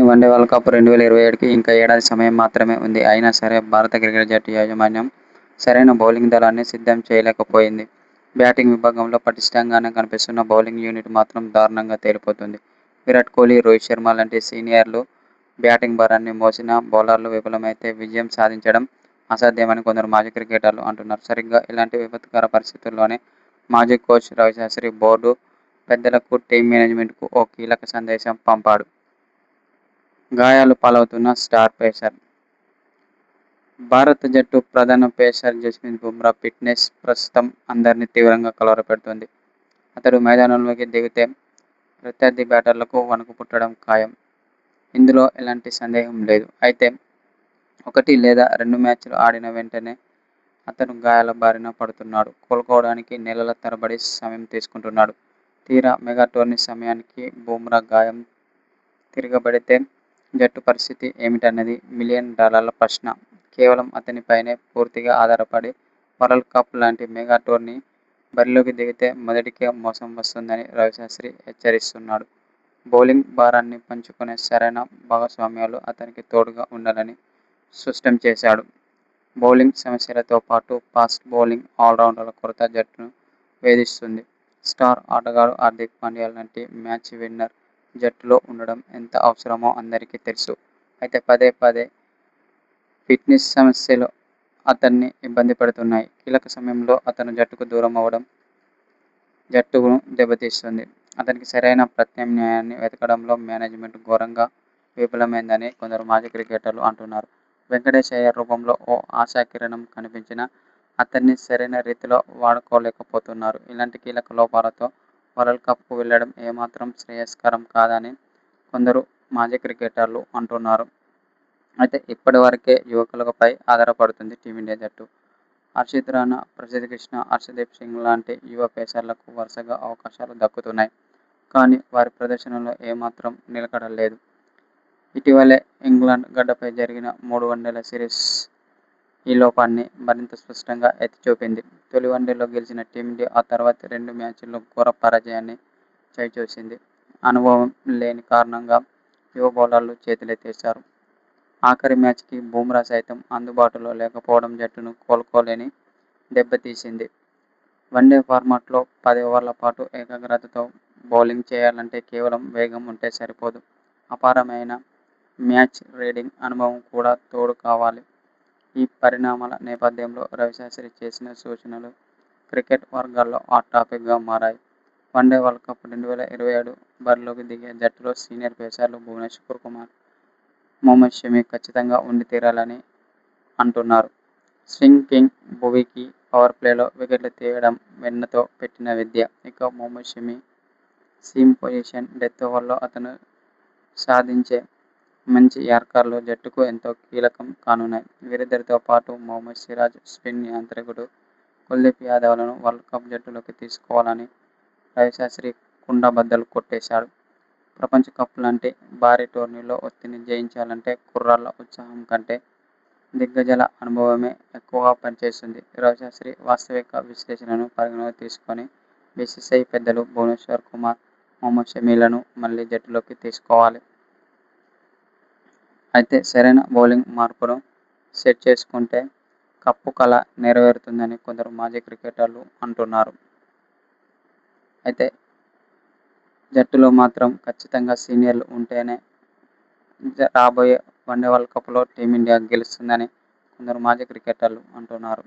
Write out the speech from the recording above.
One day world cup 2027కి ఇంకా ఏడాది సమయం మాత్రమే ఉంది. అయినా సరే భారత క్రికెట్ జట్టు యాజమాన్యం సరైన బౌలింగ్ దళాన్ని సిద్ధం చేయలేకపోయింది. బ్యాటింగ్ విభాగంలో పటిష్టంగానే కనిపిస్తున్న బౌలింగ్ యూనిట్ మాత్రం దారుణంగా తేలిపోతోంది. విరాట్ కోహ్లీ, రోహిత్ శర్మ లాంటి సీనియర్లు బ్యాటింగ్ భారాన్ని మోసినా బౌలర్లు విఫలమైతే విజయం సాధించడం అసాధ్యమని కొందరు మాజీ క్రికెటర్లు అంటున్నారు. సరిగ్గా ఇలాంటి విపత్కర పరిస్థితుల్లోనే మాజీ కోచ్ రవిశాస్త్రి బోర్డు పెద్దలకు, టీమ్ మేనేజ్మెంట్కు ఓ కీలక సందేశం పంపాడు. గాయాల పాలవుతున్న స్టార్ పేసర్ భారత జట్టు ప్రధాన పేసర్ జస్ప్రీత్ బుమ్రా ఫిట్నెస్ ప్రస్తుతం అందరినీ తీవ్రంగా కలవరపెడుతోంది. అతడు మైదానంలోకి దిగితే ప్రత్యర్థి బ్యాటర్లకు వణుకు పుట్టడం ఖాయం. ఇందులో ఎలాంటి సందేహం లేదు. అయితే 1 లేదా 2 మ్యాచ్లు ఆడిన వెంటనే అతను గాయాల బారిన పడుతున్నాడు. కోలుకోవడానికి నెలల తరబడి సమయం తీసుకుంటున్నాడు. తీరా మెగా టోర్నీ సమయానికి బుమ్రా గాయం తిరగబడితే జట్టు పరిస్థితి ఏమిటన్నది $1 మిలియన్ ప్రశ్న. కేవలం అతనిపైనే పూర్తిగా ఆధారపడి వరల్డ్ కప్ లాంటి మెగా టోర్నీ బరిలోకి దిగితే మొదటికే మోసం వస్తుందని రవిశాస్త్రి హెచ్చరిస్తున్నాడు. బౌలింగ్ భారాన్ని పంచుకునే సరైన భాగస్వామ్యాలు అతనికి తోడుగా ఉండాలని స్పష్టం చేశాడు. బౌలింగ్ సమస్యలతో పాటు ఫాస్ట్ బౌలింగ్ ఆల్రౌండర్ల కొరత జట్టును వేధిస్తుంది. స్టార్ ఆటగాడు హార్దిక్ పాండ్యా లాంటి మ్యాచ్ విన్నర్ జట్టులో ఉండడం ఎంత అవసరమో అందరికీ తెలుసు. అయితే పదే పదే ఫిట్నెస్ సమస్యలు అతడ్ని ఇబ్బంది పెడుతున్నాయి. కీలక సమయంలో అతను జట్టుకు దూరం అవ్వడం జట్టును దెబ్బతీస్తోంది. అతనికి సరైన ప్రత్యామ్నాయాన్ని వెతకడంలో మేనేజ్మెంట్ ఘోరంగా విఫలమైందని కొందరు మాజీ క్రికెటర్లు అంటున్నారు. వెంకటేశ్ అయ్యర్ రూపంలో ఓ ఆశాకిరణం కనిపించినా అతడ్ని సరైన రీతిలో వాడుకోలేకపోతున్నారు. ఇలాంటి కీలక లోపాలతో వరల్డ్ కప్కు వెళ్లడం ఏమాత్రం శ్రేయస్కరం కాదని కొందరు మాజీ క్రికెటర్లు అంటున్నారు. అయితే ఇప్పటివరకే యువకులపై ఆధారపడుతుంది టీమిండియా జట్టు. హర్షిత్ రాణా, ప్రసిద్ధ్ కృష్ణ, హర్షదీప్ సింగ్ లాంటి యువ పేసర్లకు వరుసగా అవకాశాలు దక్కుతున్నాయి. కానీ వారి ప్రదర్శనలో ఏమాత్రం నిలకడ లేదు. ఇటీవలే ఇంగ్లండ్ గడ్డపై జరిగిన 3 వన్డేల సిరీస్ ఈ లోపాన్ని మరింత స్పష్టంగా ఎత్తిచూపింది. తొలి వన్డేలో గెలిచిన టీమిండియా ఆ తర్వాతి 2 మ్యాచ్ల్లో ఘోర పరాజయాన్ని చవిచూసింది. అనుభవం లేని కారణంగా యువ బౌలర్లు చేతులెత్తేశారు. ఆఖరి మ్యాచ్కి బుమ్రా సైతం అందుబాటులో లేకపోవడం జట్టును కోలుకోలేని దెబ్బతీసింది. వన్డే ఫార్మాట్లో 10 ఓవర్ల పాటు ఏకాగ్రతతో బౌలింగ్ చేయాలంటే కేవలం వేగం ఉంటే సరిపోదు. అపారమైన మ్యాచ్ రీడింగ్ అనుభవం కూడా తోడు కావాలి. ఈ పరిణామాల నేపథ్యంలో రవిశాస్త్రి చేసిన సూచనలు క్రికెట్ వర్గాల్లో హాట్ టాపిక్గా మారాయి. వన్డే వరల్డ్ కప్ 2027 బరిలోకి దిగే జట్టులో సీనియర్ పేసర్లు భువనేశ్వర్ కుమార్, మొహమ్మద్ షమి ఖచ్చితంగా ఉండి తీరాలని అంటున్నారు. స్వింగ్ కింగ్ భువీకి పవర్ ప్లేలో వికెట్లు తీయడం వెన్నతో పెట్టిన విద్య. ఇక Mohammed Shami seam position, death ఓవర్లలో అతను సాధించే మంచి యార్కర్లు జట్టుకు ఎంతో కీలకం కానున్నాయి. వీరిద్దరితో పాటు మహమ్మద్ సిరాజ్, స్పిన్ నియంత్రకుడు కుల్దీప్ యాదవ్లను వరల్డ్ కప్ జట్టులోకి తీసుకోవాలని రవిశాస్త్రి కుండబద్దలు కొట్టేశాడు. ప్రపంచ కప్ లాంటి భారీ టోర్నీలో ఒత్తిడిని జయించాలంటే కుర్రాళ్ల ఉత్సాహం కంటే దిగ్గజాల అనుభవమే ఎక్కువగా పనిచేస్తుంది. రవిశాస్త్రి వాస్తవిక విశ్లేషణను పరిగణలోకి తీసుకొని బీసీసీఐ పెద్దలు భువనేశ్వర్ కుమార్, మొహమ్మద్ షమిలను మళ్లీ జట్టులోకి తీసుకోవాలి. అయితే సరైన బౌలింగ్ మార్పును సెట్ చేసుకుంటే కప్పు కల నెరవేరుతుందని కొందరు మాజీ క్రికెటర్లు అంటున్నారు. అయితే జట్టులో మాత్రం ఖచ్చితంగా సీనియర్లు ఉంటేనే రాబోయే వన్డే వరల్డ్ కప్లో టీమిండియా గెలుస్తుందని కొందరు మాజీ క్రికెటర్లు అంటున్నారు.